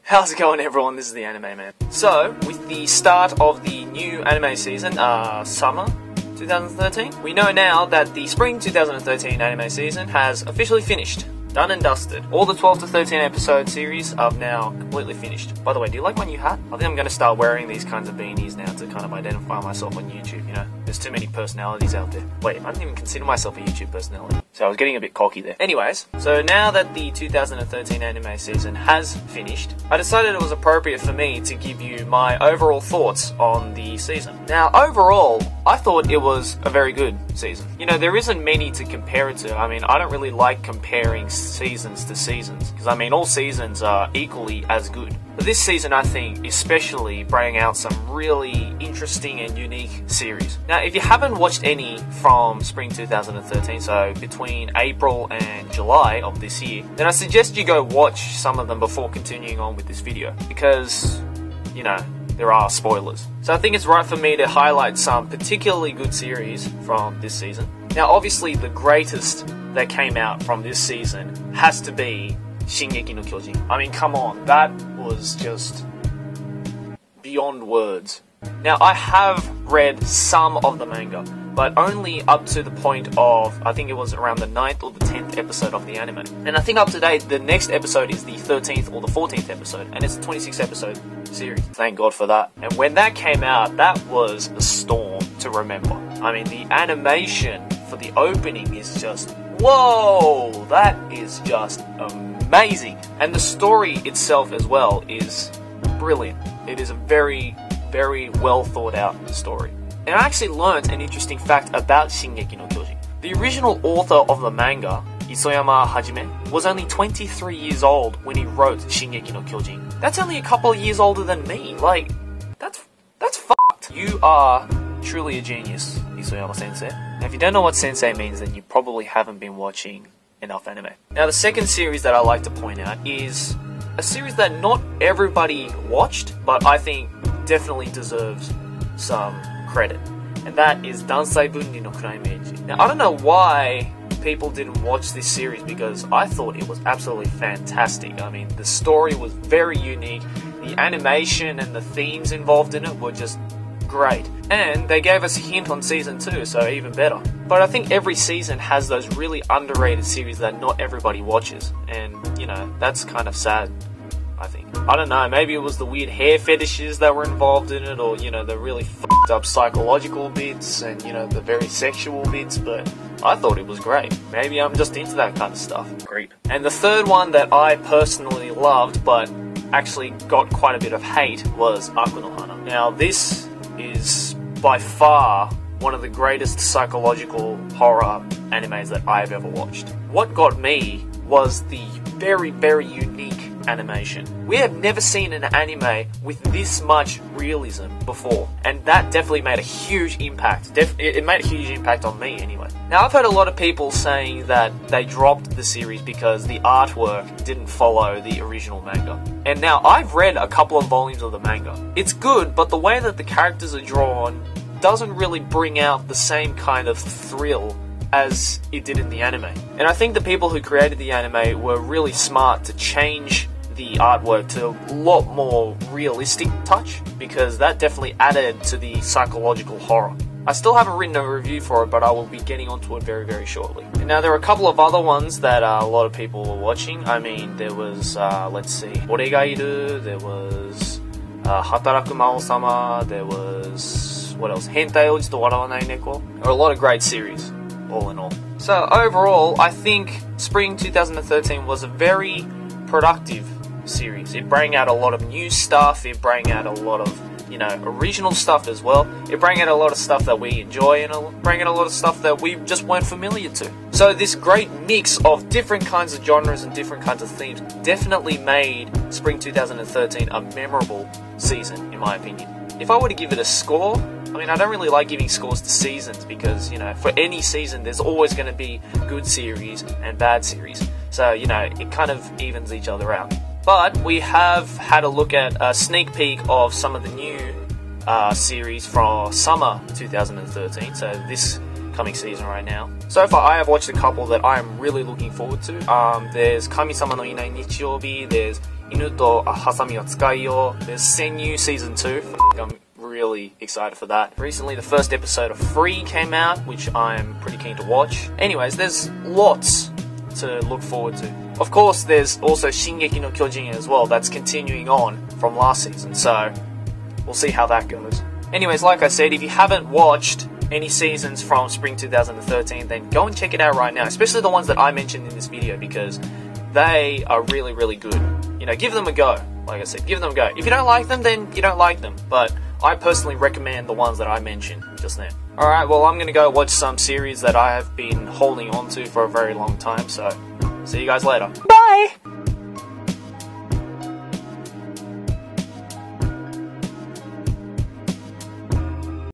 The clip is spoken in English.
How's it going, everyone? This is the Anime Man. So, with the start of the new anime season, summer 2013, we know now that the spring 2013 anime season has officially finished. Done and dusted. All the 12 to 13 episode series are now completely finished. By the way, do you like my new hat? I think I'm going to start wearing these kinds of beanies now to kind of identify myself on YouTube, you know? There's too many personalities out there. Wait, I didn't even consider myself a YouTube personality. So I was getting a bit cocky there. Anyways, so now that the 2013 anime season has finished, I decided it was appropriate for me to give you my overall thoughts on the season. Now, overall, I thought it was a very good season. You know, there isn't many to compare it to. I mean, I don't really like comparing seasons to seasons, because I mean, all seasons are equally as good. But this season, I think, especially bring out some really interesting and unique series. Now, if you haven't watched any from spring 2013, so between April and July of this year, then I suggest you go watch some of them before continuing on with this video, because, you know, there are spoilers. So I think it's right for me to highlight some particularly good series from this season. Now, obviously, the greatest that came out from this season has to be Shingeki no Kyojin. I mean, come on, that was just beyond words. Now, I have read some of the manga, but only up to the point of, I think it was around the 9th or the 10th episode of the anime. And I think up to date, the next episode is the 13th or the 14th episode, and it's a 26 episode series. Thank God for that. And when that came out, that was a storm to remember. I mean, the animation for the opening is just, whoa, that is just amazing. And the story itself as well is brilliant. It is a very, very well thought out story. And I actually learnt an interesting fact about Shingeki no Kyojin. The original author of the manga, Isoyama Hajime, was only 23 years old when he wrote Shingeki no Kyojin. That's only a couple of years older than me. Like, that's fucked. You are truly a genius, Isoyama Sensei. Now, if you don't know what sensei means, then you probably haven't been watching enough anime. Now, the second series that I like to point out is a series that not everybody watched, but I think definitely deserves some credit. And that is Dansai Bunri no Kurai Meiji. Now, I don't know why people didn't watch this series, because I thought it was absolutely fantastic. I mean, the story was very unique. The animation and the themes involved in it were just great. And they gave us a hint on season 2, so even better. But I think every season has those really underrated series that not everybody watches. And, you know, that's kind of sad, I think. I don't know, maybe it was the weird hair fetishes that were involved in it, or, you know, the really fucked up psychological bits and, you know, the very sexual bits, but I thought it was great. Maybe I'm just into that kind of stuff. Great. And the third one that I personally loved, but actually got quite a bit of hate, was Aku no Hana. Now, this is by far one of the greatest psychological horror animes that I've ever watched. What got me was the very, very unique animation. We have never seen an anime with this much realism before, and that definitely made a huge impact. It made a huge impact on me anyway. Now, I've heard a lot of people saying that they dropped the series because the artwork didn't follow the original manga. And now, I've read a couple of volumes of the manga. It's good, but the way that the characters are drawn doesn't really bring out the same kind of thrill as it did in the anime. And I think the people who created the anime were really smart to change the artwork to a lot more realistic touch, because that definitely added to the psychological horror. I still haven't written a review for it, but I will be getting onto it very, very shortly. And now, there are a couple of other ones that a lot of people were watching. I mean, there was, let's see, Oregairu, there was Hataraku Mao-sama, there was, what else, Hentai Oji to Warawanai Neko. There are a lot of great series, all in all. So overall, I think spring 2013 was a very productive series. It brought out a lot of new stuff, it brought out a lot of, you know, original stuff as well. It brought out a lot of stuff that we enjoy, and it brought out a lot of stuff that we just weren't familiar to. So this great mix of different kinds of genres and different kinds of themes definitely made spring 2013 a memorable season, in my opinion. If I were to give it a score, I mean, I don't really like giving scores to seasons, because, you know, for any season there's always going to be good series and bad series. So, you know, it kind of evens each other out. But we have had a look at a sneak peek of some of the new series from summer 2013, so this coming season right now. So far, I have watched a couple that I am really looking forward to. There's Kami-sama no Inai Nichiyobi, there's 犬とハサミを使いよう. There's Senyu Season 2. I'm really excited for that. Recently, the first episode of Free came out, which I'm pretty keen to watch. Anyways, there's lots to look forward to. Of course, there's also Shingeki no Kyojin as well. That's continuing on from last season, so we'll see how that goes. Anyways, like I said, if you haven't watched any seasons from Spring 2013, then go and check it out right now, especially the ones that I mentioned in this video, because they are really, really good. You know, give them a go. Like I said, give them a go. If you don't like them, then you don't like them, but I personally recommend the ones that I mentioned just now. Alright, well, I'm going to go watch some series that I have been holding on to for a very long time, so see you guys later. Bye!